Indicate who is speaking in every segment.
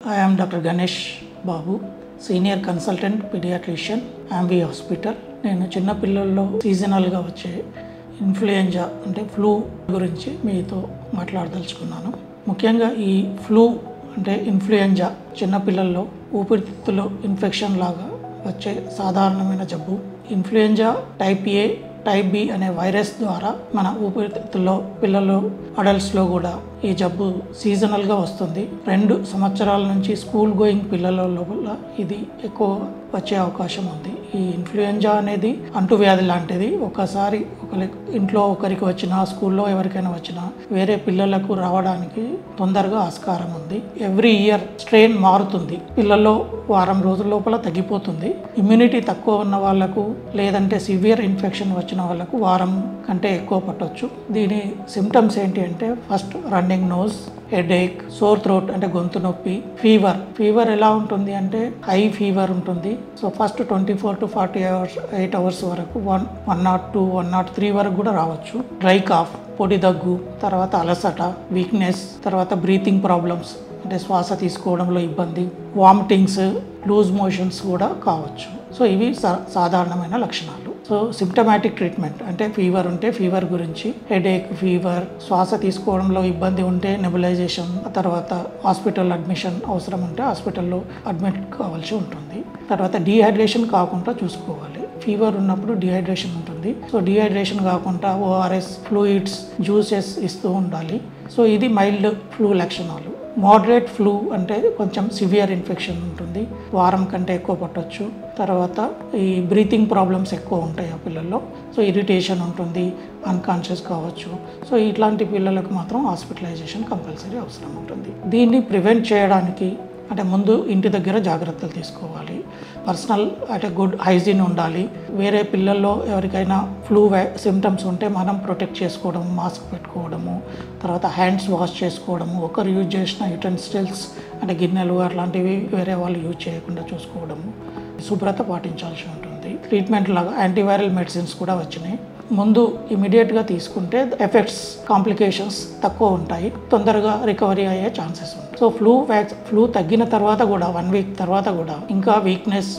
Speaker 1: I am Dr. Ganesh Babu, Senior Consultant Pediatrician, Ambi Hospital. నేను చిన్న పిల్లల్లో సీజనల్గా వచ్చే ఇన్ఫ్లుయెంజా అంటే ఫ్లూ గురించి మీతో మాట్లాడదలుచుకున్నాను. ముఖ్యంగా ఈ ఫ్లూ అంటే ఇన్ఫ్లుయెంజా చిన్న పిల్లల్లో ఊపిరితిత్తులో ఇన్ఫెక్షన్ లాగా వచ్చే సాధారణమైన జబ్బు. ఇన్ఫ్లుయెంజా టైప్ ఏ, టైప్ బి అనే వైరస్ ద్వారా మన ఊపిరితిత్తుల్లో పిల్లలు, అడల్ట్స్లో కూడా ఈ జబ్బు సీజనల్గా వస్తుంది. 2 సంవత్సరాల నుంచి స్కూల్ గోయింగ్ పిల్లల లోపల ఇది ఎక్కువ వచ్చే అవకాశం ఉంది. ఈ ఇన్ఫ్లుయెంజా అనేది అంటువ్యాధి లాంటిది. ఒకసారి ఇంట్లో ఒకరికి వచ్చినా, స్కూల్లో ఎవరికైనా వచ్చినా వేరే పిల్లలకు రావడానికి తొందరగా ఆస్కారం ఉంది. ఎవ్రీ ఇయర్ స్ట్రెయిన్ మారుతుంది. పిల్లల్లో వారం రోజుల లోపల తగ్గిపోతుంది. ఇమ్యూనిటీ తక్కువ ఉన్న వాళ్ళకు, లేదంటే సివియర్ ఇన్ఫెక్షన్ వచ్చిన వాళ్ళకు వారం కంటే ఎక్కువ పట్టవచ్చు. దీని సిమ్టమ్స్ ఏంటి అంటే first running nose, headache, sore throat అంటే గొంతు నొప్పి, ఫీవర్ ఎలా ఉంటుంది అంటే హై ఫీవర్ ఉంటుంది. సో ఫస్ట్ 24 to 48 అవర్స్ వరకు 102, 103 వరకు కూడా రావచ్చు. డ్రై కాఫ్, పొడి దగ్గు, తర్వాత అలసట, వీక్నెస్, తర్వాత బ్రీతింగ్ ప్రాబ్లమ్స్ అంటే శ్వాస తీసుకోవడంలో ఇబ్బంది, వామిటింగ్స్, లూజ్ మోషన్స్ కూడా కావచ్చు. సో ఇవి సాధారణమైన లక్షణాలు. సో సిమ్టమాటిక్ ట్రీట్మెంట్ అంటే ఫీవర్ ఉంటే ఫీవర్ గురించి, హెడేక్, ఫీవర్, శ్వాస తీసుకోవడంలో ఇబ్బంది ఉంటే నెబులైజేషన్, తర్వాత హాస్పిటల్ అడ్మిషన్ అవసరం ఉంటే హాస్పిటల్లో అడ్మిట్ కావాల్సి ఉంటుంది. తర్వాత డీహైడ్రేషన్ కాకుండా చూసుకోవాలి. ఫీవర్ ఉన్నప్పుడు డీహైడ్రేషన్ ఉంటుంది. సో డీహైడ్రేషన్ కాకుండా ఓఆర్ఎస్, ఫ్లూయిడ్స్, జ్యూసెస్ ఇస్తూ ఉండాలి. సో ఇది మైల్డ్ ఫ్లూ లక్షణాలు. మోడరేట్ ఫ్లూ అంటే కొంచెం సివియర్ ఇన్ఫెక్షన్ ఉంటుంది, వారం కంటే ఎక్కువ పట్టవచ్చు. తర్వాత ఈ బ్రీతింగ్ ప్రాబ్లమ్స్ ఎక్కువ ఉంటాయి ఆ పిల్లల్లో. సో ఇరిటేషన్ ఉంటుంది, అన్కాన్షియస్ కావచ్చు. సో ఇట్లాంటి పిల్లలకు మాత్రం హాస్పిటలైజేషన్ కంపల్సరీ అవసరం ఉంటుంది. దీన్ని ప్రివెంట్ చేయడానికి అంటే ముందు ఇంటి దగ్గర జాగ్రత్తలు తీసుకోవాలి. పర్సనల్ అంటే గుడ్ హైజీన్ ఉండాలి. వేరే పిల్లల్లో ఎవరికైనా ఫ్లూ సిమ్టమ్స్ ఉంటే మనం ప్రొటెక్ట్ చేసుకోవడము, మాస్క్ పెట్టుకోవడము, తర్వాత హ్యాండ్స్ వాష్ చేసుకోవడము, ఒకరు యూజ్ చేసిన యుటెన్సిల్స్ అంటే గిన్నెలు అట్లాంటివి వేరే వాళ్ళు యూజ్ చేయకుండా చూసుకోవడము, శుభ్రత పాటించాల్సి ఉంటుంది. ట్రీట్మెంట్ లాగా యాంటీవైరల్ మెడిసిన్స్ కూడా వచ్చినాయి. ముందు ఇమీడియట్గా తీసుకుంటే ఎఫెక్ట్స్, కాంప్లికేషన్స్ తక్కువ ఉంటాయి, తొందరగా రికవరీ అయ్యే ఛాన్సెస్ ఉంటాయి. సో ఫ్లూ తగ్గిన తర్వాత కూడా 1 వీక్ తర్వాత కూడా ఇంకా వీక్నెస్,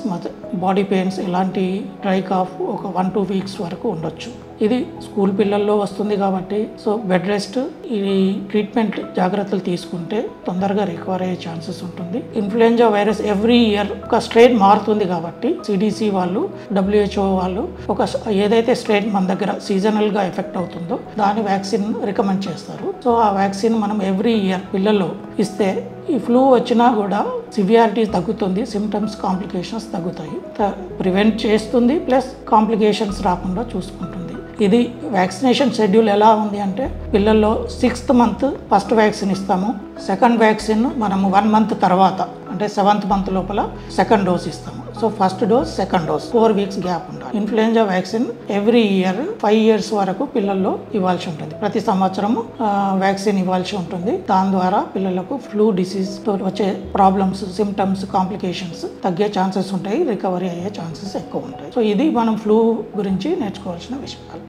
Speaker 1: బాడీ పెయిన్స్, ఇలాంటి డ్రై కాఫ్ ఒక 1-2 వీక్స్ వరకు ఉండొచ్చు. ఇది స్కూల్ పిల్లల్లో వస్తుంది కాబట్టి సో బెడ్ రెస్ట్, ఈ ట్రీట్మెంట్ జాగ్రత్తలు తీసుకుంటే తొందరగా రికవర్ అయ్యే ఛాన్సెస్ ఉంటుంది. ఇన్ఫ్లుయెంజా వైరస్ ఎవ్రీ ఇయర్ ఒక స్ట్రెయిన్ మారుతుంది కాబట్టి సిడిసి వాళ్ళు, WHO వాళ్ళు ఏదైతే స్ట్రెయిన్ మన దగ్గర సీజనల్గా ఎఫెక్ట్ అవుతుందో దాని వ్యాక్సిన్ రికమెండ్ చేస్తారు. సో ఆ వ్యాక్సిన్ మనం ఎవ్రీ ఇయర్ పిల్లల్లో ఇస్తే ఈ ఫ్లూ వచ్చినా కూడా సివియారిటీ తగ్గుతుంది, సిమ్టమ్స్, కాంప్లికేషన్స్ తగ్గుతాయి, ప్రివెంట్ చేస్తుంది, ప్లస్ కాంప్లికేషన్స్ రాకుండా చూసుకుంటుంది. ఇది వ్యాక్సినేషన్ షెడ్యూల్ ఎలా ఉంది అంటే పిల్లల్లో 6th మంత్ ఫస్ట్ వ్యాక్సిన్ ఇస్తాము. సెకండ్ వ్యాక్సిన్ మనము 1 మంత్ తర్వాత అంటే 7th మంత్ లోపల సెకండ్ డోస్ ఇస్తాము. So first dose, second dose 4 weeks gap ఉండాలి. Influenza vaccine every year 5 years వరకు పిల్లల్లో ఇవ్వాల్సి ఉంటుంది. ప్రతి సంవత్సరము వ్యాక్సిన్ ఇవ్వాల్సి ఉంటుంది. దాని ద్వారా పిల్లలకు ఫ్లూ డిసీజ్ తో వచ్చే ప్రాబ్లమ్స్, సిమ్టమ్స్, కాంప్లికేషన్స్ తగ్గే ఛాన్సెస్ ఉంటాయి, రికవరీ అయ్యే ఛాన్సెస్ ఎక్కువ ఉంటాయి. సో ఇది మనం ఫ్లూ గురించి నేర్చుకోవాల్సిన విషయాలు.